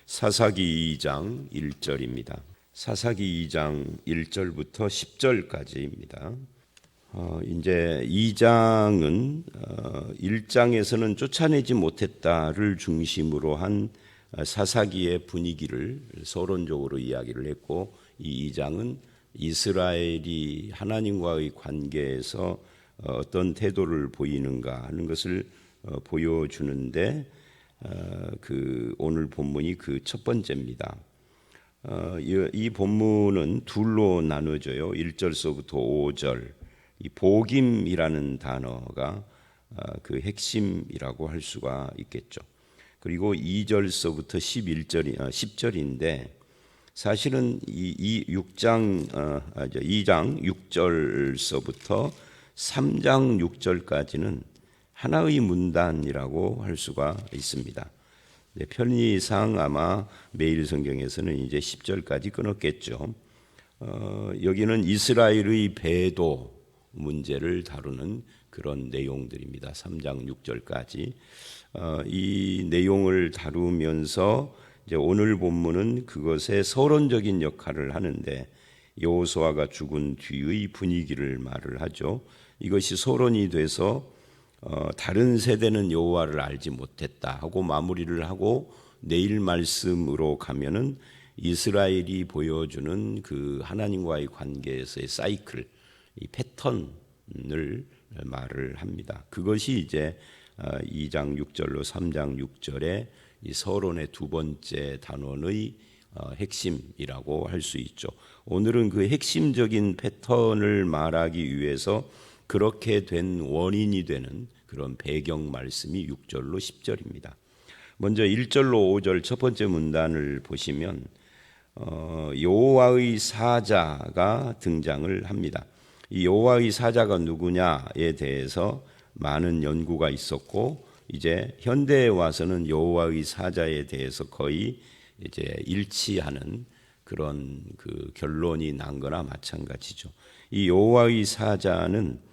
사사기 2장 1절입니다. 사사기 2장 1절부터 10절까지입니다. 이제 2장은 1장에서는 쫓아내지 못했다를 중심으로 한 사사기의 분위기를 서론적으로 이야기를 했고, 이 2장은 이스라엘이 하나님과의 관계에서 어떤 태도를 보이는가 하는 것을 보여주는데, 오늘 본문이 그 첫 번째입니다. 이 본문은 둘로 나누어져요. 1절서부터 5절. 이 복임이라는 단어가 그 핵심이라고 할 수가 있겠죠. 그리고 2절서부터 10절인데 사실은 이 2장 6절서부터 3장 6절까지는 하나의 문단이라고 할 수가 있습니다. 편의상 아마 매일 성경에서는 이제 10절까지 끊었겠죠. 여기는 이스라엘의 배도 문제를 다루는 그런 내용들입니다. 3장 6절까지. 이 내용을 다루면서 이제 오늘 본문은 그것의 서론적인 역할을 하는데, 여호수아가 죽은 뒤의 분위기를 말을 하죠. 이것이 서론이 돼서 다른 세대는 여호와를 알지 못했다 하고 마무리를 하고, 내일 말씀으로 가면은 이스라엘이 보여주는 그 하나님과의 관계에서의 사이클, 이 패턴을 말을 합니다. 그것이 이제 2장 6절로 3장 6절의 이 서론의 두 번째 단원의 핵심이라고 할 수 있죠. 오늘은 그 핵심적인 패턴을 말하기 위해서 그렇게 된 원인이 되는 그런 배경 말씀이 6절로 10절입니다. 먼저 1절로 5절 첫 번째 문단을 보시면 여호와의 사자가 등장을 합니다. 이 여호와의 사자가 누구냐에 대해서 많은 연구가 있었고, 이제 현대에 와서는 여호와의 사자에 대해서 거의 이제 일치하는 그런 그 결론이 난 거나 마찬가지죠. 이 여호와의 사자는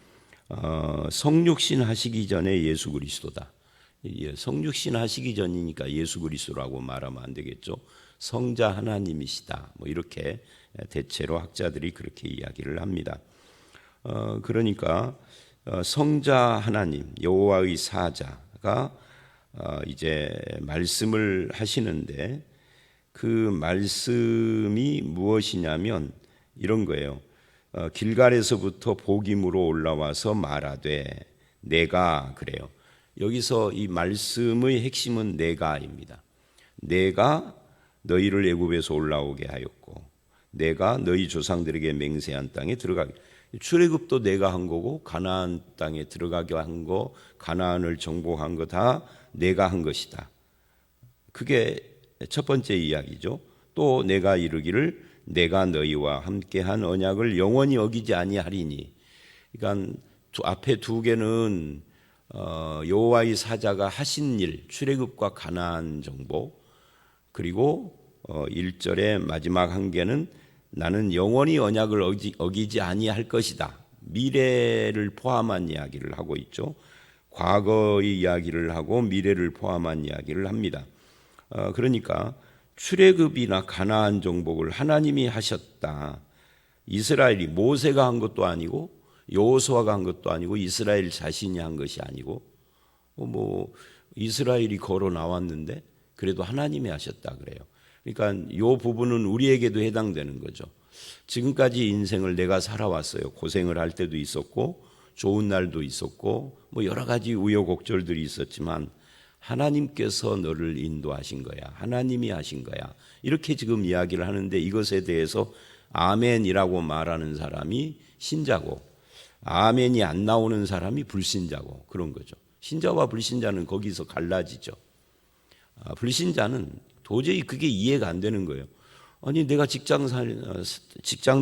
성육신 하시기 전에 예수 그리스도다. 성육신 하시기 전이니까 예수 그리스도라고 말하면 안 되겠죠. 성자 하나님이시다. 뭐 이렇게 대체로 학자들이 그렇게 이야기를 합니다. 그러니까 성자 하나님, 여호와의 사자가 이제 말씀을 하시는데, 그 말씀이 무엇이냐면 이런 거예요. 길갈에서부터 복임으로 올라와서 말하되 내가, 그래요. 여기서 이 말씀의 핵심은 내가입니다. 내가 너희를 애굽에서 올라오게 하였고, 내가 너희 조상들에게 맹세한 땅에 들어가게. 출애굽도 내가 한 거고, 가나안 땅에 들어가게 한 거, 가나안을 정복한 거 다 내가 한 것이다. 그게 첫 번째 이야기죠. 또 내가 이르기를 내가 너희와 함께한 언약을 영원히 어기지 아니하리니. 그러니까 앞에 두 개는 여호와의 사자가 하신 일, 출애굽과 가나안 정복, 그리고 1절의 마지막 한 개는 나는 영원히 언약을 어기지 아니할 것이다. 미래를 포함한 이야기를 하고 있죠. 과거의 이야기를 하고 미래를 포함한 이야기를 합니다. 그러니까 출애굽이나 가나안 정복을 하나님이 하셨다. 이스라엘이, 모세가 한 것도 아니고 여호수아가 한 것도 아니고 이스라엘 자신이 한 것이 아니고, 뭐 이스라엘이 걸어 나왔는데 그래도 하나님이 하셨다 그래요. 그러니까 이 부분은 우리에게도 해당되는 거죠. 지금까지 인생을 내가 살아왔어요. 고생을 할 때도 있었고 좋은 날도 있었고 뭐 여러 가지 우여곡절들이 있었지만 하나님께서 너를 인도하신 거야. 하나님이 하신 거야. 이렇게 지금 이야기를 하는데, 이것에 대해서 아멘이라고 말하는 사람이 신자고, 아멘이 안 나오는 사람이 불신자고, 그런 거죠. 신자와 불신자는 거기서 갈라지죠. 불신자는 도저히 그게 이해가 안 되는 거예요. 아니, 내가 직장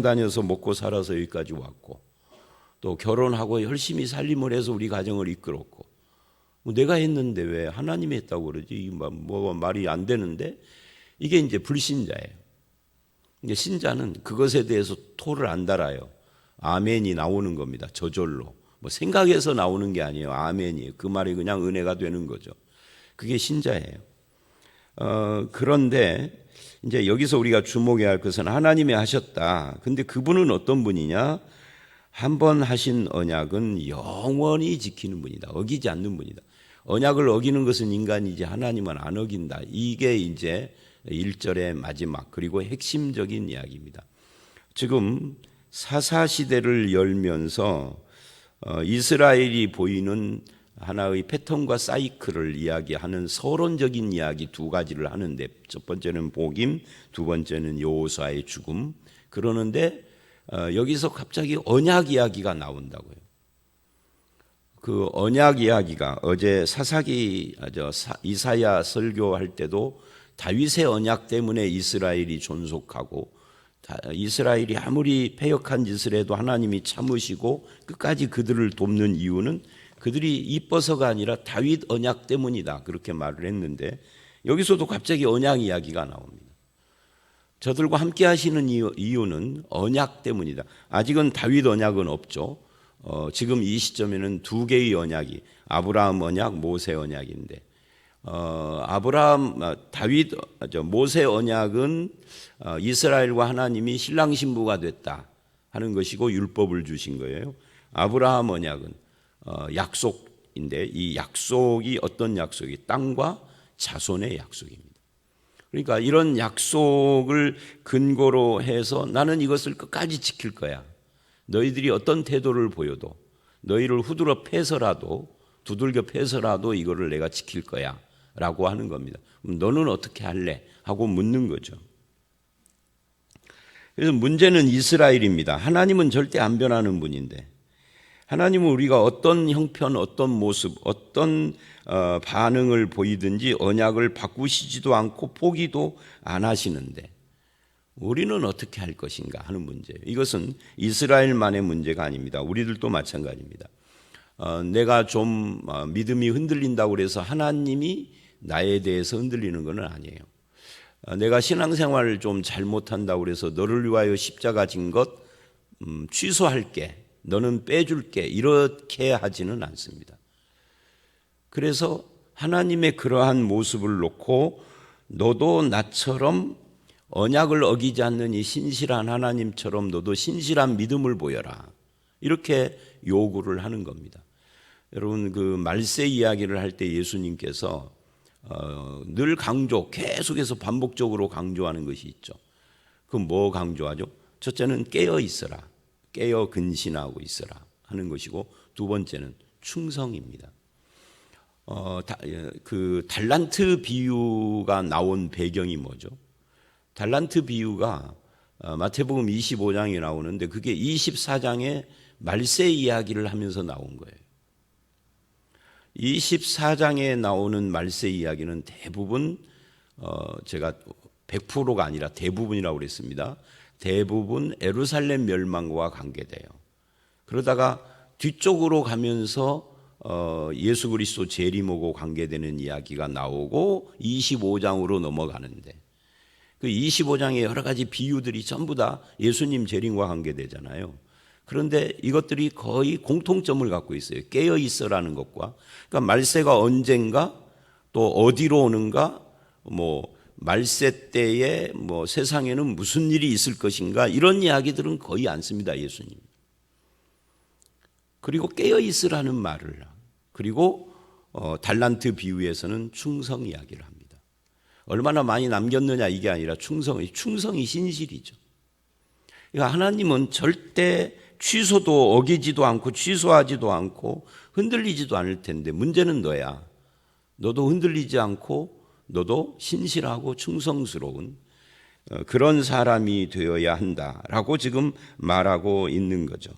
다녀서 먹고 살아서 여기까지 왔고, 또 결혼하고 열심히 살림을 해서 우리 가정을 이끌었고, 뭐 내가 했는데 왜 하나님이 했다고 그러지? 뭐 말이 안 되는데, 이게 이제 불신자예요. 이제 신자는 그것에 대해서 토를 안 달아요. 아멘이 나오는 겁니다. 저절로. 뭐 생각해서 나오는 게 아니에요. 아멘이에요. 그 말이 그냥 은혜가 되는 거죠. 그게 신자예요. 그런데 이제 여기서 우리가 주목해야 할 것은 하나님이 하셨다. 근데 그분은 어떤 분이냐? 한 번 하신 언약은 영원히 지키는 분이다. 어기지 않는 분이다. 언약을 어기는 것은 인간이지 하나님은 안 어긴다. 이게 이제 1절의 마지막 그리고 핵심적인 이야기입니다. 지금 사사시대를 열면서 이스라엘이 보이는 하나의 패턴과 사이클을 이야기하는 서론적인 이야기 두 가지를 하는데, 첫 번째는 복임, 두 번째는 여호수아의 죽음. 그러는데 여기서 갑자기 언약 이야기가 나온다고요. 그 언약 이야기가 어제 이사야 설교할 때도 다윗의 언약 때문에 이스라엘이 존속하고, 이스라엘이 아무리 패역한 짓을 해도 하나님이 참으시고 끝까지 그들을 돕는 이유는 그들이 이뻐서가 아니라 다윗 언약 때문이다, 그렇게 말을 했는데 여기서도 갑자기 언약 이야기가 나옵니다. 저들과 함께 하시는 이유는 언약 때문이다. 아직은 다윗 언약은 없죠. 지금 이 시점에는 두 개의 언약이 아브라함 언약, 모세 언약인데, 모세 언약은 이스라엘과 하나님이 신랑 신부가 됐다 하는 것이고 율법을 주신 거예요. 아브라함 언약은 약속인데, 이 약속이 어떤 약속이? 땅과 자손의 약속입니다. 그러니까 이런 약속을 근거로 해서 나는 이것을 끝까지 지킬 거야. 너희들이 어떤 태도를 보여도, 너희를 후드러 패서라도, 두들겨 패서라도 이거를 내가 지킬 거야 라고 하는 겁니다. 너는 어떻게 할래? 하고 묻는 거죠. 그래서 문제는 이스라엘입니다. 하나님은 절대 안 변하는 분인데, 하나님은 우리가 어떤 형편, 어떤 모습, 어떤 반응을 보이든지 언약을 바꾸시지도 않고 포기도 안 하시는데 우리는 어떻게 할 것인가 하는 문제예요. 이것은 이스라엘만의 문제가 아닙니다. 우리들도 마찬가지입니다. 내가 좀 믿음이 흔들린다고 해서 하나님이 나에 대해서 흔들리는 건 아니에요. 내가 신앙생활을 좀 잘못한다고 해서 너를 위하여 십자가 진 것 취소할게, 너는 빼줄게, 이렇게 하지는 않습니다. 그래서 하나님의 그러한 모습을 놓고 너도 나처럼 언약을 어기지 않는 이 신실한 하나님처럼 너도 신실한 믿음을 보여라, 이렇게 요구를 하는 겁니다. 여러분, 그 말세 이야기를 할 때 예수님께서 늘 계속해서 반복적으로 강조하는 것이 있죠. 그럼 뭐 강조하죠? 첫째는 깨어 있어라, 깨어 근신하고 있어라 하는 것이고, 두 번째는 충성입니다. 그 달란트 비유가 나온 배경이 뭐죠? 달란트 비유가 마태복음 25장에 나오는데 그게 24장에 말세 이야기를 하면서 나온 거예요. 24장에 나오는 말세 이야기는 대부분 제가 100%가 아니라 대부분이라고 그랬습니다. 대부분 예루살렘 멸망과 관계돼요. 그러다가 뒤쪽으로 가면서 예수 그리스도 재림하고 관계되는 이야기가 나오고 25장으로 넘어가는데, 그 25장의 여러 가지 비유들이 전부 다 예수님 재림과 관계되잖아요. 그런데 이것들이 거의 공통점을 갖고 있어요. 깨어 있어라는 것과, 그러니까 말세가 언젠가, 또 어디로 오는가, 말세 때에 세상에는 무슨 일이 있을 것인가, 이런 이야기들은 거의 안 씁니다, 예수님. 그리고 깨어 있으라는 말을, 그리고 달란트 비유에서는 충성 이야기를 합니다. 얼마나 많이 남겼느냐 이게 아니라 충성이 신실이죠. 그러니까 하나님은 절대 취소도 어기지도 않고 취소하지도 않고 흔들리지도 않을 텐데, 문제는 너야. 너도 흔들리지 않고 너도 신실하고 충성스러운 그런 사람이 되어야 한다라고 지금 말하고 있는 거죠.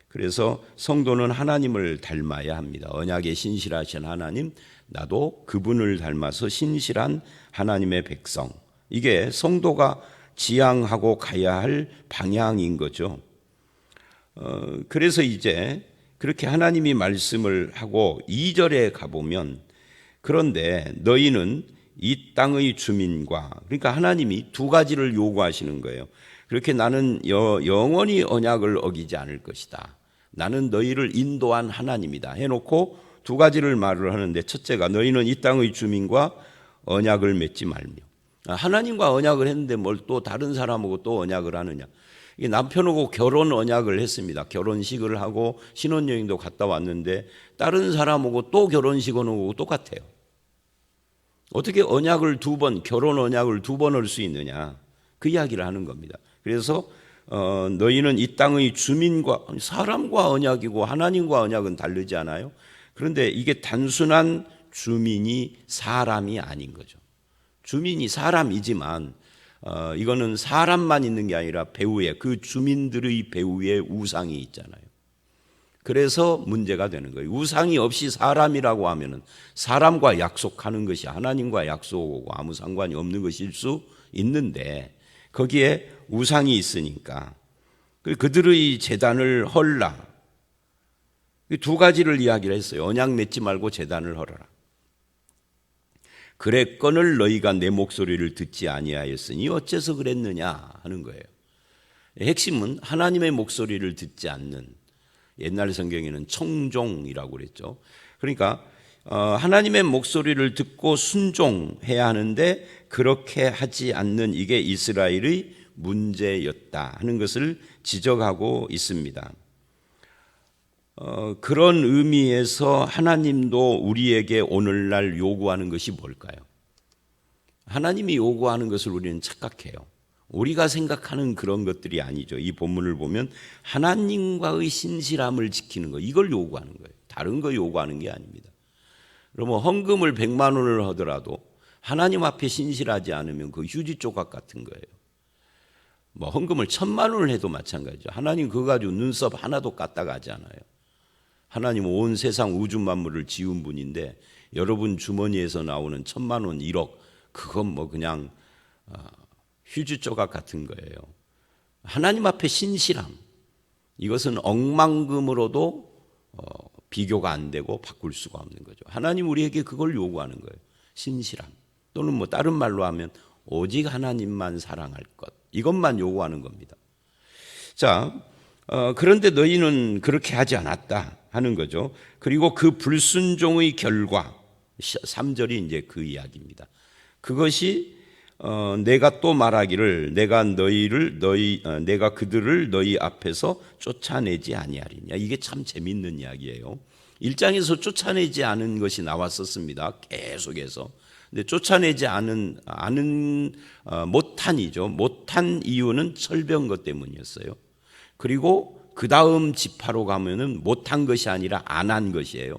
그래서 성도는 하나님을 닮아야 합니다. 언약에 신실하신 하나님, 나도 그분을 닮아서 신실한 하나님의 백성, 이게 성도가 지향하고 가야 할 방향인 거죠. 그래서 이제 그렇게 하나님이 말씀을 하고 2절에 가보면, 그런데 너희는 이 땅의 주민과, 그러니까 하나님이 두 가지를 요구하시는 거예요. 그렇게 나는 영원히 언약을 어기지 않을 것이다, 나는 너희를 인도한 하나님이다 해놓고 두 가지를 말을 하는데, 첫째가 너희는 이 땅의 주민과 언약을 맺지 말며. 하나님과 언약을 했는데 뭘 또 다른 사람하고 또 언약을 하느냐. 이 남편하고 결혼 언약을 했습니다. 결혼식을 하고 신혼여행도 갔다 왔는데 다른 사람하고 또 결혼식을 하고 똑같아요. 어떻게 언약을 두 번, 결혼 언약을 두 번 할 수 있느냐. 그 이야기를 하는 겁니다. 그래서 너희는 이 땅의 주민과, 사람과 언약이고 하나님과 언약은 다르지 않아요? 그런데 이게 단순한 주민이 사람이 아닌 거죠. 주민이 사람이지만 이거는 사람만 있는 게 아니라 배후에, 그 주민들의 배후에 우상이 있잖아요. 그래서 문제가 되는 거예요. 우상이 없이 사람이라고 하면은 사람과 약속하는 것이 하나님과 약속하고 아무 상관이 없는 것일 수 있는데 거기에 우상이 있으니까 그들의 제단을 헐라. 두 가지를 이야기를 했어요. 언약 맺지 말고 제단을 헐어라. 그랬거늘 너희가 내 목소리를 듣지 아니하였으니 어째서 그랬느냐 하는 거예요. 핵심은 하나님의 목소리를 듣지 않는, 옛날 성경에는 청종이라고 그랬죠. 그러니까 하나님의 목소리를 듣고 순종해야 하는데 그렇게 하지 않는 이게 이스라엘의 문제였다 하는 것을 지적하고 있습니다. 그런 의미에서 하나님도 우리에게 오늘날 요구하는 것이 뭘까요? 하나님이 요구하는 것을 우리는 착각해요. 우리가 생각하는 그런 것들이 아니죠. 이 본문을 보면 하나님과의 신실함을 지키는 거, 이걸 요구하는 거예요. 다른 거 요구하는 게 아닙니다. 그러면 헌금을 100만 원을 하더라도 하나님 앞에 신실하지 않으면 그 휴지 조각 같은 거예요. 뭐 헌금을 1000만 원을 해도 마찬가지죠. 하나님 그거 가지고 눈썹 하나도 까딱하지 않아요. 하나님은 온 세상 우주 만물을 지은 분인데 여러분 주머니에서 나오는 1000만 원, 1억 그건 뭐 그냥 휴지 조각 같은 거예요. 하나님 앞에 신실함, 이것은 억만금으로도 비교가 안 되고 바꿀 수가 없는 거죠. 하나님 우리에게 그걸 요구하는 거예요. 신실함, 또는 뭐 다른 말로 하면 오직 하나님만 사랑할 것, 이것만 요구하는 겁니다. 자, 그런데 너희는 그렇게 하지 않았다 하는 거죠. 그리고 그 불순종의 결과, 3절이 이제 그 이야기입니다. 그것이 내가 또 말하기를 내가 그들을 너희 앞에서 쫓아내지 아니하리냐. 이게 참 재밌는 이야기예요. 1장에서 쫓아내지 않은 것이 나왔었습니다. 계속해서. 근데 쫓아내지 못한이죠. 못한 이유는 철병거 때문이었어요. 그리고 그 다음 지파로 가면은 못한 것이 아니라 안 한 것이에요.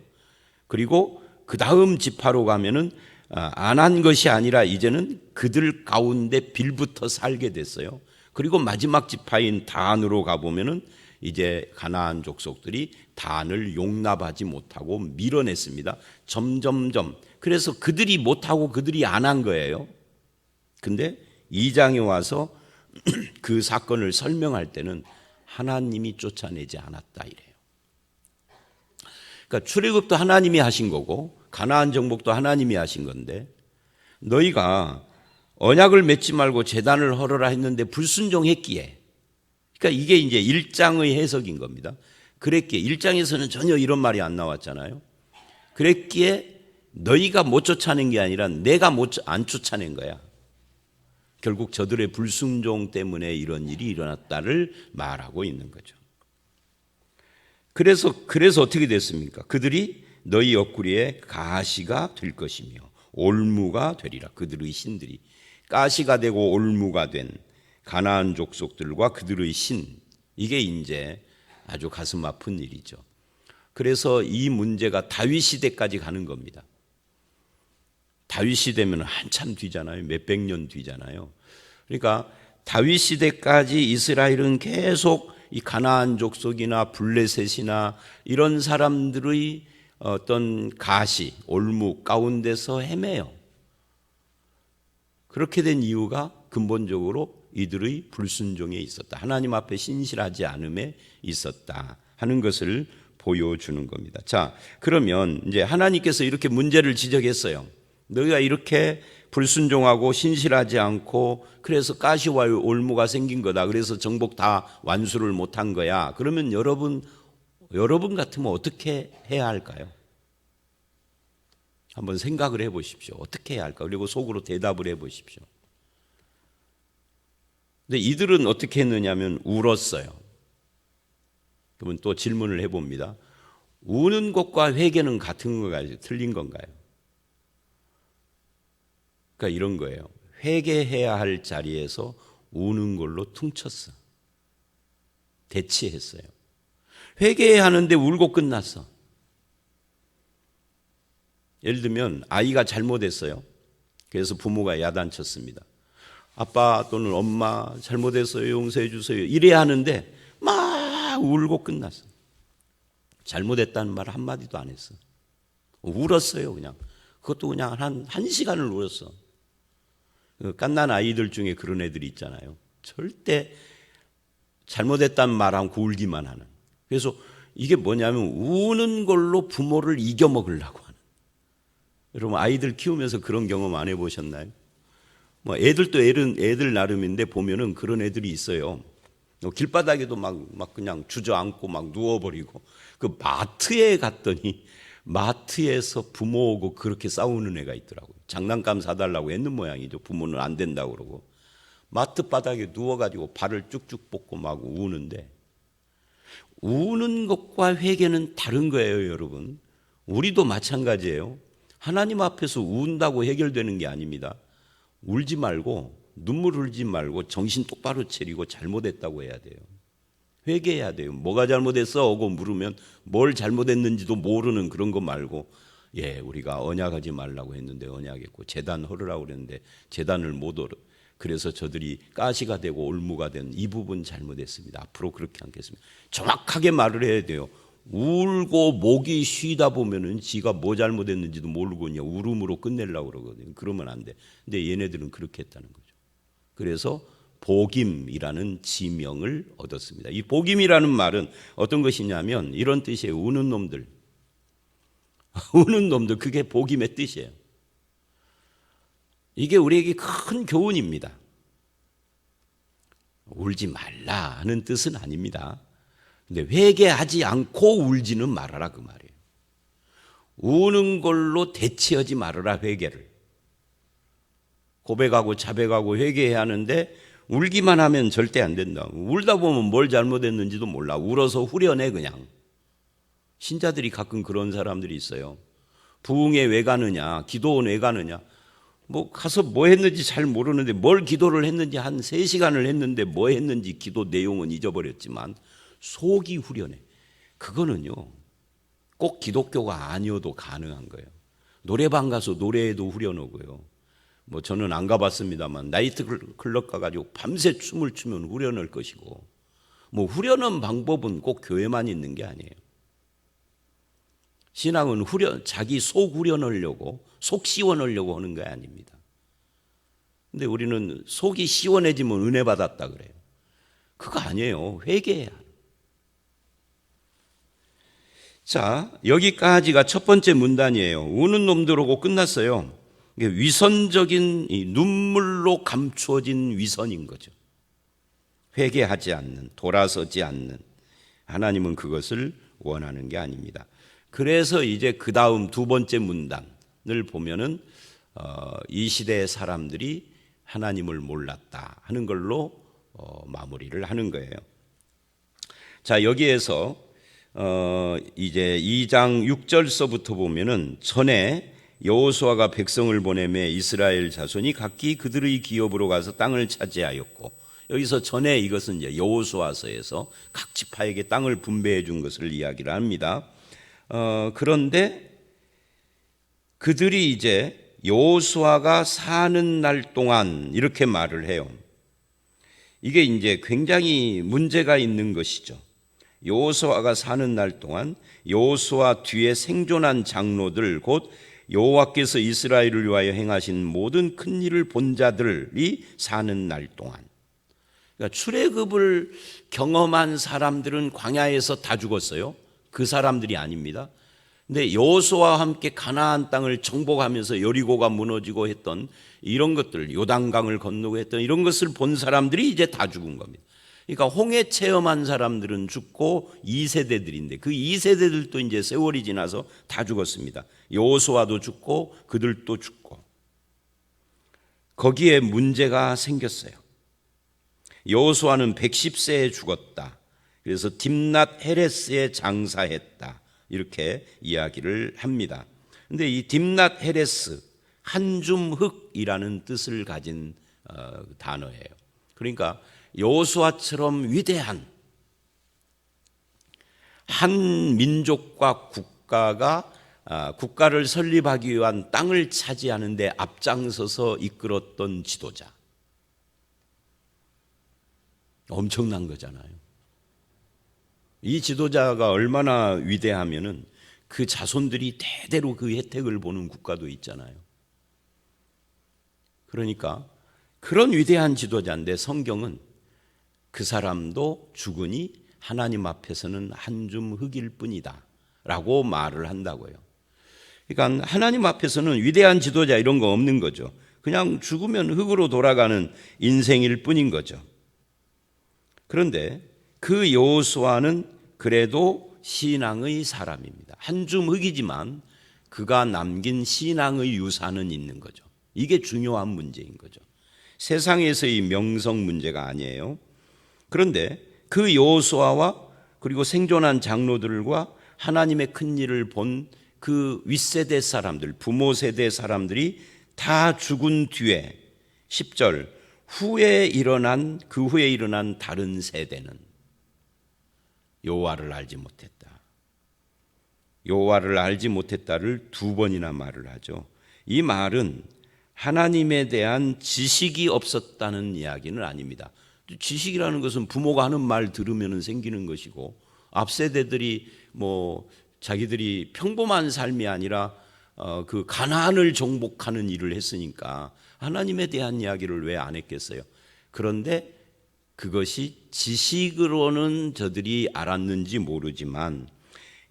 그리고 그 다음 지파로 가면은 안 한 것이 아니라 이제는 그들 가운데 빌붙어 살게 됐어요. 그리고 마지막 지파인 단으로 가보면은 이제 가나안 족속들이 단을 용납하지 못하고 밀어냈습니다. 점점점. 그래서 그들이 못하고 그들이 안 한 거예요. 근데 2장에 와서 그 사건을 설명할 때는 하나님이 쫓아내지 않았다 이래요. 그러니까 출애굽도 하나님이 하신 거고 가나안 정복도 하나님이 하신 건데 너희가 언약을 맺지 말고 제단을 헐어라 했는데 불순종했기에, 그러니까 이게 이제 1장의 해석인 겁니다. 그랬기에, 1장에서는 전혀 이런 말이 안 나왔잖아요. 그랬기에 너희가 못 쫓아낸 게 아니라 내가 안 쫓아낸 거야. 결국 저들의 불순종 때문에 이런 일이 일어났다를 말하고 있는 거죠. 그래서 어떻게 됐습니까? 그들이 너희 옆구리에 가시가 될 것이며 올무가 되리라. 그들의 신들이 가시가 되고 올무가 된 가나안 족속들과 그들의 신, 이게 이제 아주 가슴 아픈 일이죠. 그래서 이 문제가 다윗 시대까지 가는 겁니다. 다윗 시대면 한참 뒤잖아요. 몇백 년 뒤잖아요. 그러니까 다윗 시대까지 이스라엘은 계속 이 가나안 족속이나 블레셋이나 이런 사람들의 어떤 가시, 올무 가운데서 헤매요. 그렇게 된 이유가 근본적으로 이들의 불순종에 있었다. 하나님 앞에 신실하지 않음에 있었다 하는 것을 보여주는 겁니다. 자, 그러면 이제 하나님께서 이렇게 문제를 지적했어요. 너희가 이렇게 불순종하고 신실하지 않고 그래서 가시와 올무가 생긴 거다. 그래서 정복 다 완수를 못한 거야. 그러면 여러분 같으면 어떻게 해야 할까요? 한번 생각을 해 보십시오. 어떻게 해야 할까? 그리고 속으로 대답을 해 보십시오. 근데 이들은 어떻게 했느냐면 울었어요. 그러면 또 질문을 해봅니다. 우는 것과 회개는 같은 건가요? 틀린 건가요? 그러니까 이런 거예요. 회개해야 할 자리에서 우는 걸로 퉁쳤어. 대치했어요. 회개해야 하는데 울고 끝났어. 예를 들면 아이가 잘못했어요. 그래서 부모가 야단쳤습니다. 아빠 또는 엄마 잘못했어요. 용서해 주세요. 이래야 하는데 막 울고 끝났어. 잘못했다는 말 한마디도 안 했어. 울었어요. 그냥. 그것도 그냥 한 시간을 울었어. 갓난 아이들 중에 그런 애들이 있잖아요. 절대 잘못했다는 말 않고 울기만 하는. 그래서 이게 뭐냐면 우는 걸로 부모를 이겨먹으려고 하는. 여러분 아이들 키우면서 그런 경험 안 해보셨나요? 뭐 애들도 애들 나름인데 보면은 그런 애들이 있어요. 길바닥에도 막 그냥 주저앉고 막 누워버리고. 그 마트에 갔더니 마트에서 부모하고 그렇게 싸우는 애가 있더라고요. 장난감 사달라고 했는 모양이죠. 부모는 안 된다고 그러고. 마트 바닥에 누워가지고 발을 쭉쭉 뻗고 막 우는데, 우는 것과 회개는 다른 거예요, 여러분. 우리도 마찬가지예요. 하나님 앞에서 운다고 해결되는 게 아닙니다. 울지 말고, 눈물 흘리지 말고 정신 똑바로 차리고 잘못했다고 해야 돼요. 회개해야 돼요. 뭐가 잘못했어? 하고 물으면 뭘 잘못했는지도 모르는 그런 거 말고, 우리가 언약하지 말라고 했는데 언약했고, 제단 헐으라고 그랬는데 제단을 못 헐어. 그래서 저들이 가시가 되고 올무가 된 이 부분 잘못했습니다. 앞으로 그렇게 않겠습니다. 정확하게 말을 해야 돼요. 울고 목이 쉬다 보면은 지가 뭐 잘못했는지도 모르고 그냥 울음으로 끝내려고 그러거든요. 그러면 안 돼. 근데 얘네들은 그렇게 했다는 거죠. 그래서 복임이라는 지명을 얻었습니다. 이 복임이라는 말은 어떤 것이냐면 이런 뜻이에요. 우는 놈들. 우는 놈들, 그게 복임의 뜻이에요. 이게 우리에게 큰 교훈입니다. 울지 말라 하는 뜻은 아닙니다. 근데 회개하지 않고 울지는 말아라 그 말이에요. 우는 걸로 대체하지 말아라 회개를. 고백하고 자백하고 회개해야 하는데 울기만 하면 절대 안 된다. 울다 보면 뭘 잘못했는지도 몰라. 울어서 후련해 그냥. 신자들이 가끔 그런 사람들이 있어요. 부흥회 왜 가느냐, 기도원 왜 가느냐. 뭐 가서 뭐 했는지 잘 모르는데 뭘 기도를 했는지 한 3시간을 했는데 뭐 했는지 기도 내용은 잊어버렸지만 속이 후련해. 그거는요 꼭 기독교가 아니어도 가능한 거예요. 노래방 가서 노래해도 후련하고요. 뭐 저는 안 가봤습니다만 나이트 클럽 가가지고 밤새 춤을 추면 후련할 것이고, 뭐 후련한 방법은 꼭 교회만 있는 게 아니에요. 신앙은 자기 속 후련하려고, 속 시원하려고 하는 게 아닙니다. 근데 우리는 속이 시원해지면 은혜 받았다 그래요. 그거 아니에요. 회개해야. 자, 여기까지가 첫 번째 문단이에요. 우는 놈들하고 끝났어요. 이게 위선적인 눈물로 감추어진 위선인 거죠. 회개하지 않는, 돌아서지 않는. 하나님은 그것을 원하는 게 아닙니다. 그래서 이제 그 다음 두 번째 문단을 보면은 이 시대의 사람들이 하나님을 몰랐다 하는 걸로 마무리를 하는 거예요. 자, 여기에서 이제 2장 6절서부터 보면은 전에 여호수아가 백성을 보내매 이스라엘 자손이 각기 그들의 기업으로 가서 땅을 차지하였고, 여기서 전에 이것은 이제 여호수아서에서 각 지파에게 땅을 분배해 준 것을 이야기를 합니다. 그런데 그들이 이제 여호수아가 사는 날 동안 이렇게 말을 해요. 이게 이제 굉장히 문제가 있는 것이죠. 여호수아가 사는 날 동안 여호수아 뒤에 생존한 장로들 곧 여호와께서 이스라엘을 위하여 행하신 모든 큰 일을 본 자들이 사는 날 동안, 그러니까 출애굽을 경험한 사람들은 광야에서 다 죽었어요. 그 사람들이 아닙니다. 근데 여호수아와 함께 가나안 땅을 정복하면서 여리고가 무너지고 했던 이런 것들, 요단강을 건너고 했던 이런 것을 본 사람들이 이제 다 죽은 겁니다. 그러니까 홍해 체험한 사람들은 죽고 2세대들인데 그 2세대들도 이제 세월이 지나서 다 죽었습니다. 여호수아도 죽고 그들도 죽고. 거기에 문제가 생겼어요. 여호수아는 110세에 죽었다. 그래서 딥낫 헤레스에 장사했다. 이렇게 이야기를 합니다. 근데 이 딥낫 헤레스, 한줌흑이라는 뜻을 가진 단어예요. 그러니까 여호수아처럼 위대한 한 민족과 국가를 설립하기 위한 땅을 차지하는 데 앞장서서 이끌었던 지도자. 엄청난 거잖아요. 이 지도자가 얼마나 위대하면은 그 자손들이 대대로 그 혜택을 보는 국가도 있잖아요. 그러니까 그런 위대한 지도자인데 성경은 그 사람도 죽으니 하나님 앞에서는 한 줌 흙일 뿐이다 라고 말을 한다고요. 그러니까 하나님 앞에서는 위대한 지도자 이런 거 없는 거죠. 그냥 죽으면 흙으로 돌아가는 인생일 뿐인 거죠. 그런데 그 여호수아는 그래도 신앙의 사람입니다. 한 줌 흙이지만 그가 남긴 신앙의 유산은 있는 거죠. 이게 중요한 문제인 거죠. 세상에서의 명성 문제가 아니에요. 그런데 그 여호수아와 그리고 생존한 장로들과 하나님의 큰 일을 본 그 윗세대 사람들, 부모 세대 사람들이 다 죽은 뒤에 10절 그 후에 일어난 다른 세대는 여호와를 알지 못했다. 여호와를 알지 못했다를 두 번이나 말을 하죠. 이 말은 하나님에 대한 지식이 없었다는 이야기는 아닙니다. 지식이라는 것은 부모가 하는 말 들으면 생기는 것이고 앞 세대들이 자기들이 평범한 삶이 아니라 그 가나안을 정복하는 일을 했으니까 하나님에 대한 이야기를 왜 안 했겠어요? 그런데 그것이 지식으로는 저들이 알았는지 모르지만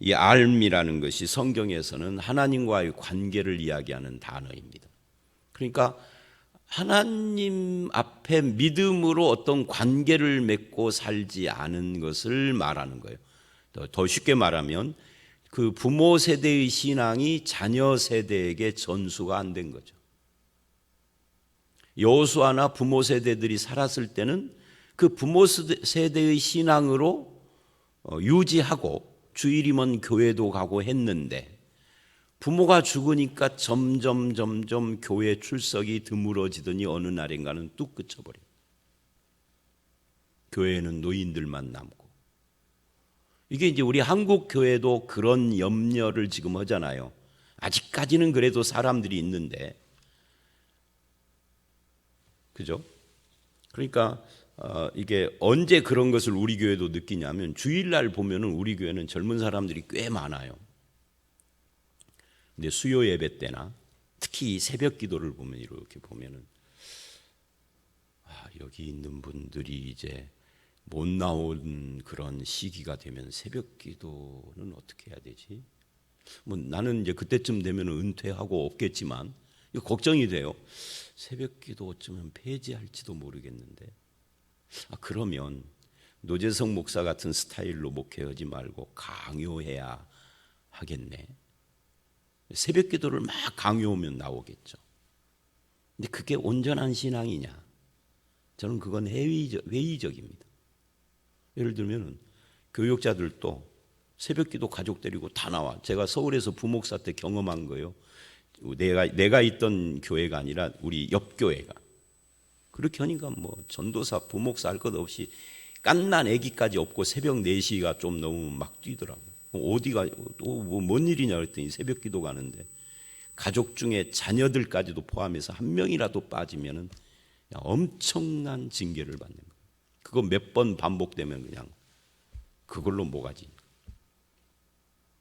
이 알미라는 것이 성경에서는 하나님과의 관계를 이야기하는 단어입니다. 그러니까 하나님 앞에 믿음으로 어떤 관계를 맺고 살지 않은 것을 말하는 거예요. 더 쉽게 말하면 그 부모 세대의 신앙이 자녀 세대에게 전수가 안 된 거죠. 여호수아나 부모 세대들이 살았을 때는 그 부모 세대의 신앙으로 유지하고 주일이면 교회도 가고 했는데 부모가 죽으니까 점점 교회 출석이 드물어지더니 어느 날인가는 뚝 그쳐버려요. 교회에는 노인들만 남고. 이게 이제 우리 한국 교회도 그런 염려를 지금 하잖아요. 아직까지는 그래도 사람들이 있는데, 그죠? 그러니까 이게 언제 그런 것을 우리 교회도 느끼냐면 주일날 보면은 우리 교회는 젊은 사람들이 꽤 많아요. 근데 수요 예배 때나 특히 새벽 기도를 보면 이렇게 보면은 여기 있는 분들이 이제 못 나온 그런 시기가 되면 새벽 기도는 어떻게 해야 되지? 나는 이제 그때쯤 되면 은퇴하고 없겠지만 이거 걱정이 돼요. 새벽 기도 어쩌면 폐지할지도 모르겠는데. 그러면 노재성 목사 같은 스타일로 목회하지 말고 강요해야 하겠네. 새벽 기도를 막 강요하면 나오겠죠. 근데 그게 온전한 신앙이냐? 저는 그건 회의적입니다. 예를 들면 교육자들도 새벽 기도 가족 데리고 다 나와. 제가 서울에서 부목사 때 경험한 거예요. 내가 있던 교회가 아니라 우리 옆 교회가. 그렇게 하니까 전도사, 부목사 할 것 없이 깐난 애기까지 없고 새벽 4시가 좀 넘으면 막 뛰더라고요. 어디가 또 뭔 일이냐 그랬더니 새벽 기도 가는데 가족 중에 자녀들까지도 포함해서 한 명이라도 빠지면은 엄청난 징계를 받는 거예요. 그거 몇 번 반복되면 그냥 그걸로 뭐가지.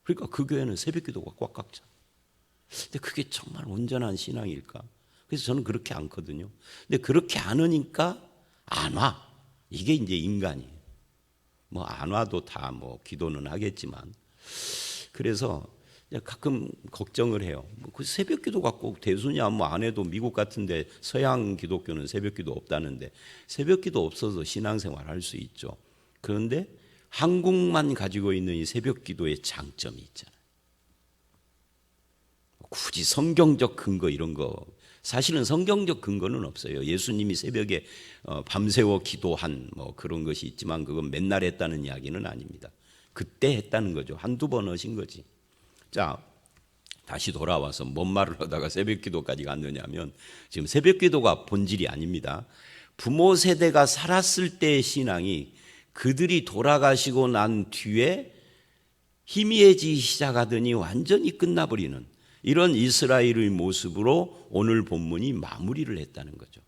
그러니까 그 교회는 새벽 기도가 꽉꽉 차. 근데 그게 정말 온전한 신앙일까? 그래서 저는 그렇게 않거든요. 근데 그렇게 안 하니까 안 와. 이게 이제 인간이에요. 안 와도 다 기도는 하겠지만. 그래서 가끔 걱정을 해요. 그 새벽기도 갖고 대수냐 뭐 안 해도 미국 같은데 서양 기독교는 새벽기도 없다는데 새벽기도 없어서 신앙생활 할 수 있죠. 그런데 한국만 가지고 있는 이 새벽기도의 장점이 있잖아요. 굳이 성경적 근거 이런 거 사실은 성경적 근거는 없어요. 예수님이 새벽에 밤새워 기도한 뭐 그런 것이 있지만 그건 맨날 했다는 이야기는 아닙니다. 그때 했다는 거죠. 한두 번 하신 거지. 자, 다시 돌아와서 뭔 말을 하다가 새벽기도까지 갔느냐면 지금 새벽기도가 본질이 아닙니다. 부모 세대가 살았을 때의 신앙이 그들이 돌아가시고 난 뒤에 희미해지기 시작하더니 완전히 끝나버리는 이런 이스라엘의 모습으로 오늘 본문이 마무리를 했다는 거죠.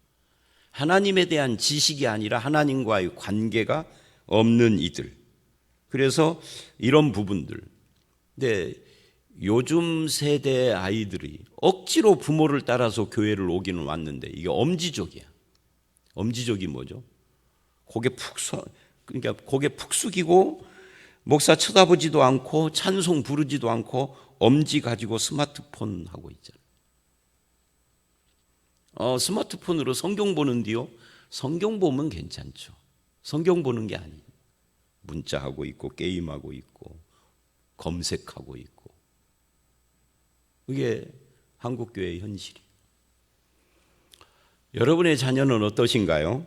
하나님에 대한 지식이 아니라 하나님과의 관계가 없는 이들. 그래서 이런 부분들. 근데 요즘 세대 아이들이 억지로 부모를 따라서 교회를 오기는 왔는데 이게 엄지족이야. 엄지족이 뭐죠? 고개 푹 숙이고 목사 쳐다보지도 않고 찬송 부르지도 않고 엄지 가지고 스마트폰 하고 있잖아요. 스마트폰으로 성경 보는데요. 성경 보면 괜찮죠. 성경 보는 게 아니에요. 문자하고 있고 게임하고 있고 검색하고 있고 이게 한국교회의 현실이에요. 여러분의 자녀는 어떠신가요?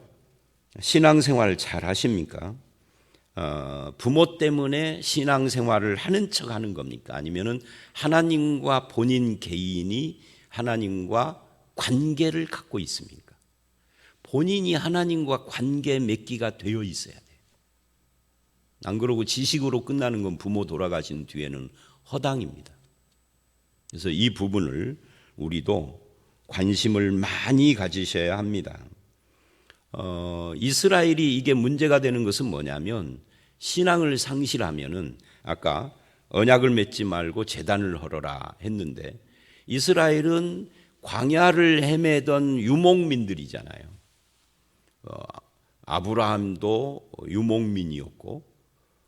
신앙생활 잘 하십니까? 부모 때문에 신앙생활을 하는 척 하는 겁니까? 아니면은 하나님과 본인 개인이 하나님과 관계를 갖고 있습니까? 본인이 하나님과 관계 맺기가 되어 있어야 돼요. 안 그러고 지식으로 끝나는 건 부모 돌아가신 뒤에는 허당입니다. 그래서 이 부분을 우리도 관심을 많이 가지셔야 합니다. 이스라엘이 이게 문제가 되는 것은 뭐냐면 신앙을 상실하면은 아까 언약을 맺지 말고 제단을 헐어라 했는데 이스라엘은 광야를 헤매던 유목민들이잖아요. 아브라함도 유목민이었고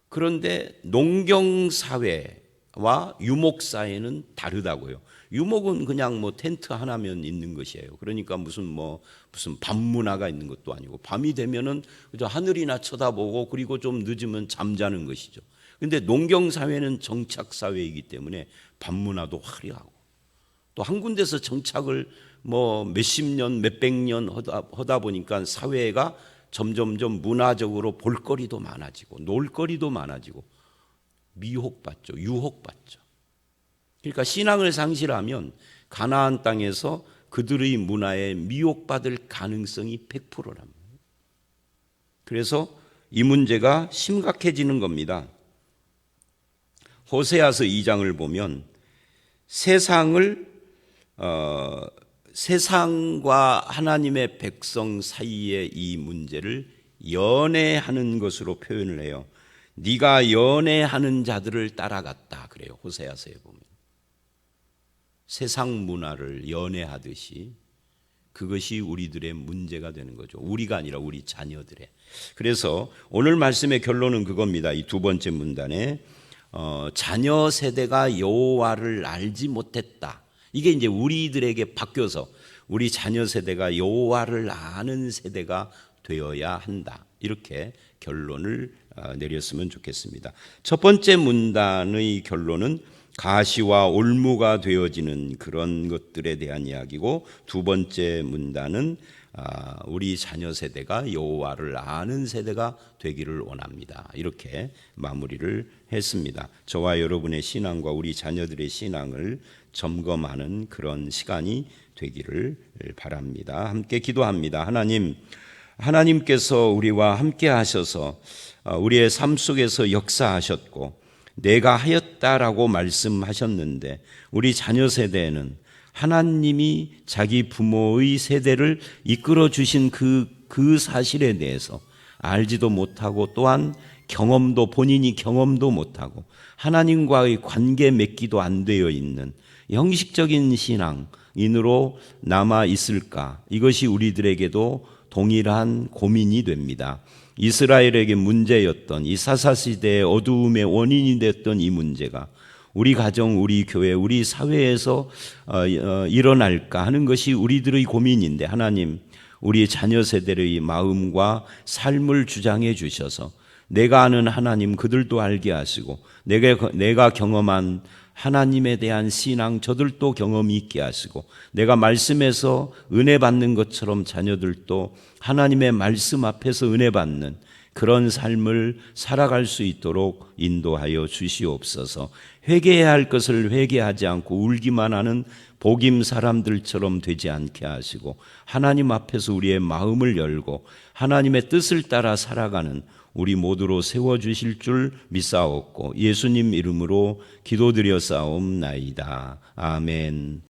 그런데 농경사회와 유목사회는 다르다고요. 유목은 그냥 뭐 텐트 하나면 있는 것이에요. 그러니까 무슨 밤문화가 있는 것도 아니고 밤이 되면은 그저 하늘이나 쳐다보고 그리고 좀 늦으면 잠자는 것이죠. 근데 농경사회는 정착사회이기 때문에 밤문화도 화려하고 또 한 군데서 정착을 뭐 몇십 년, 몇백 년 하다 보니까 사회가 점점점 문화적으로 볼거리도 많아지고 놀거리도 많아지고 미혹받죠. 유혹받죠. 그러니까 신앙을 상실하면 가나안 땅에서 그들의 문화에 미혹받을 가능성이 100%랍니다. 그래서 이 문제가 심각해지는 겁니다. 호세아서 2장을 보면 세상과 하나님의 백성 사이의 이 문제를 연애하는 것으로 표현을 해요. 네가 연애하는 자들을 따라갔다 그래요. 호세아서에 보면. 세상 문화를 연애하듯이 그것이 우리들의 문제가 되는 거죠. 우리가 아니라 우리 자녀들의. 그래서 오늘 말씀의 결론은 그겁니다. 이 두 번째 문단에 자녀 세대가 여호와를 알지 못했다. 이게 이제 우리들에게 바뀌어서 우리 자녀 세대가 여호와를 아는 세대가 되어야 한다. 이렇게 결론을 내렸으면 좋겠습니다. 첫 번째 문단의 결론은 가시와 올무가 되어지는 그런 것들에 대한 이야기고 두 번째 문단은 우리 자녀 세대가 여호와를 아는 세대가 되기를 원합니다. 이렇게 마무리를 했습니다. 저와 여러분의 신앙과 우리 자녀들의 신앙을 점검하는 그런 시간이 되기를 바랍니다. 함께 기도합니다. 하나님께서 우리와 함께 하셔서 우리의 삶 속에서 역사하셨고 내가 하였다라고 말씀하셨는데 우리 자녀 세대에는 하나님이 자기 부모의 세대를 이끌어 주신 그 사실에 대해서 알지도 못하고 또한 본인이 경험도 못하고 하나님과의 관계 맺기도 안 되어 있는 형식적인 신앙인으로 남아 있을까? 이것이 우리들에게도 동일한 고민이 됩니다. 이스라엘에게 문제였던 이 사사시대의 어두움의 원인이 됐던 이 문제가 우리 가정, 우리 교회, 우리 사회에서 일어날까 하는 것이 우리들의 고민인데, 하나님 우리 자녀 세대의 마음과 삶을 주장해 주셔서 내가 아는 하나님 그들도 알게 하시고, 내가 경험한 하나님에 대한 신앙 저들도 경험이 있게 하시고, 내가 말씀에서 은혜 받는 것처럼 자녀들도 하나님의 말씀 앞에서 은혜 받는 그런 삶을 살아갈 수 있도록 인도하여 주시옵소서. 회개해야 할 것을 회개하지 않고 울기만 하는 복임 사람들처럼 되지 않게 하시고, 하나님 앞에서 우리의 마음을 열고 하나님의 뜻을 따라 살아가는 우리 모두로 세워주실 줄 믿사옵고 예수님 이름으로 기도드려 싸움나이다. 아멘.